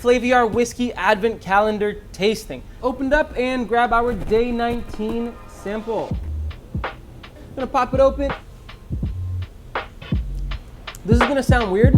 Flaviar Whiskey Advent Calendar tasting. Opened up and grab our day 19 sample. I'm gonna pop it open. This is gonna sound weird.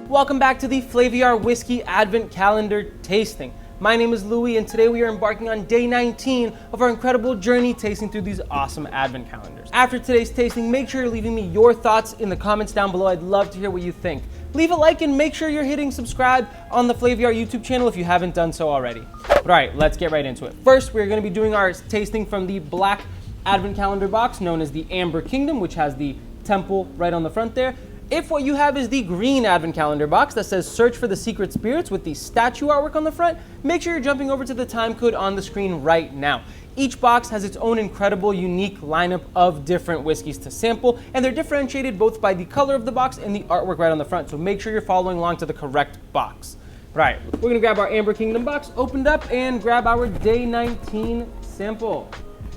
Welcome back to the Flaviar Whiskey Advent Calendar tasting. My name is Louie, and today we are embarking on day 19 of our incredible journey tasting through these awesome Advent calendars. After today's tasting, make sure you're leaving me your thoughts in the comments down below. I'd love to hear what you think. Leave a like and make sure you're hitting subscribe on the Flaviar YouTube channel if you haven't done so already. But all right, let's get right into it. First, we're going to be doing our tasting from the black Advent calendar box known as the Amber Kingdom, which has the temple right on the front there. If what you have is the green Advent calendar box that says search for the secret spirits with the statue artwork on the front, make sure you're jumping over to the time code on the screen right now. Each box has its own incredible, unique lineup of different whiskeys to sample, and they're differentiated both by the color of the box and the artwork right on the front, so make sure you're following along to the correct box. Right, we're gonna grab our Amber Kingdom box, opened up, and grab our day 19 sample.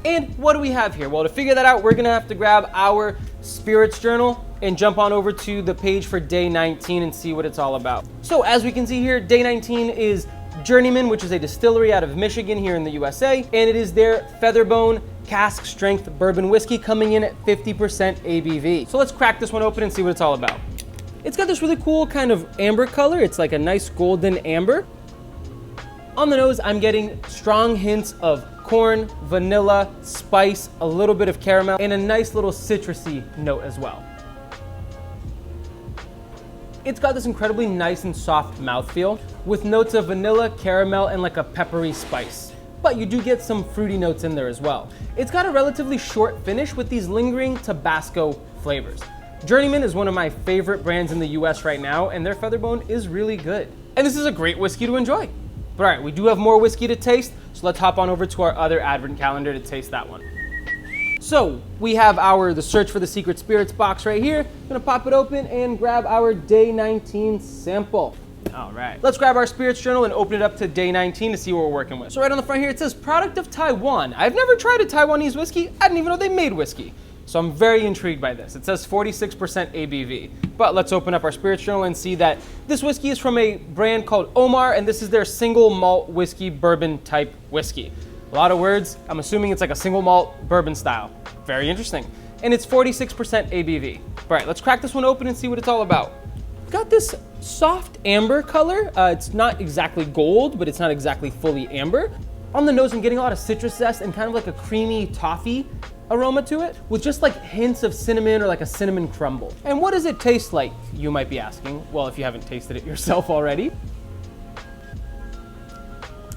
And what do we have here? Well, to figure that out, we're gonna have to grab our Spirits Journal and jump on over to the page for day 19 and see what it's all about. So as we can see here, day 19 is Journeyman, which is a distillery out of Michigan here in the USA, and it is their Featherbone cask strength bourbon whiskey coming in at 50% ABV. So let's crack this one open and see what it's all about. It's got this really cool kind of amber color. It's like a nice golden amber. On the nose, I'm getting strong hints of corn, vanilla, spice, a little bit of caramel, and a nice little citrusy note as well. It's got this incredibly nice and soft mouthfeel with notes of vanilla, caramel, and like a peppery spice. But you do get some fruity notes in there as well. It's got a relatively short finish with these lingering Tabasco flavors. Journeyman is one of my favorite brands in the US right now, and their Featherbone is really good. And this is a great whiskey to enjoy. But all right, we do have more whiskey to taste, so let's hop on over to our other Advent calendar to taste that one. So we have the Search for the Secret Spirits box right here. I'm gonna pop it open and grab our day 19 sample. All right, let's grab our Spirits Journal and open it up to day 19 to see what we're working with. So right on the front here, it says product of Taiwan. I've never tried a Taiwanese whiskey. I didn't even know they made whiskey. So I'm very intrigued by this. It says 46% ABV. But let's open up our Spirits Journal and see that this whiskey is from a brand called Omar, and this is their single malt whiskey bourbon type whiskey. A lot of words. I'm assuming it's like a single malt bourbon style. Very interesting. And it's 46% ABV. All right, let's crack this one open and see what it's all about. It's got this soft amber color. It's not exactly gold, but it's not exactly fully amber. On the nose, I'm getting a lot of citrus zest and kind of like a creamy toffee aroma to it, with just like hints of cinnamon or like a cinnamon crumble. And what does it taste like, you might be asking? Well, if you haven't tasted it yourself already.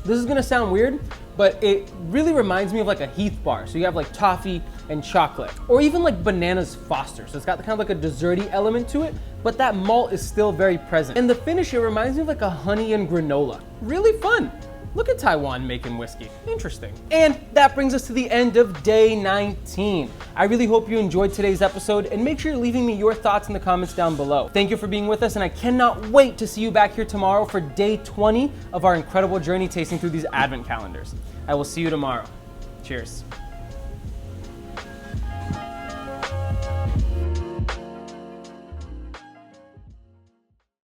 This is gonna sound weird, but it really reminds me of like a Heath bar. So you have like toffee and chocolate, or even like bananas Foster. So it's got kind of like a desserty element to it, but that malt is still very present. And the finish here reminds me of like a honey and granola. Really fun. Look at Taiwan making whiskey. Interesting. And that brings us to the end of day 19. I really hope you enjoyed today's episode, and make sure you're leaving me your thoughts in the comments down below. Thank you for being with us, and I cannot wait to see you back here tomorrow for day 20 of our incredible journey tasting through these Advent calendars. I will see you tomorrow. Cheers.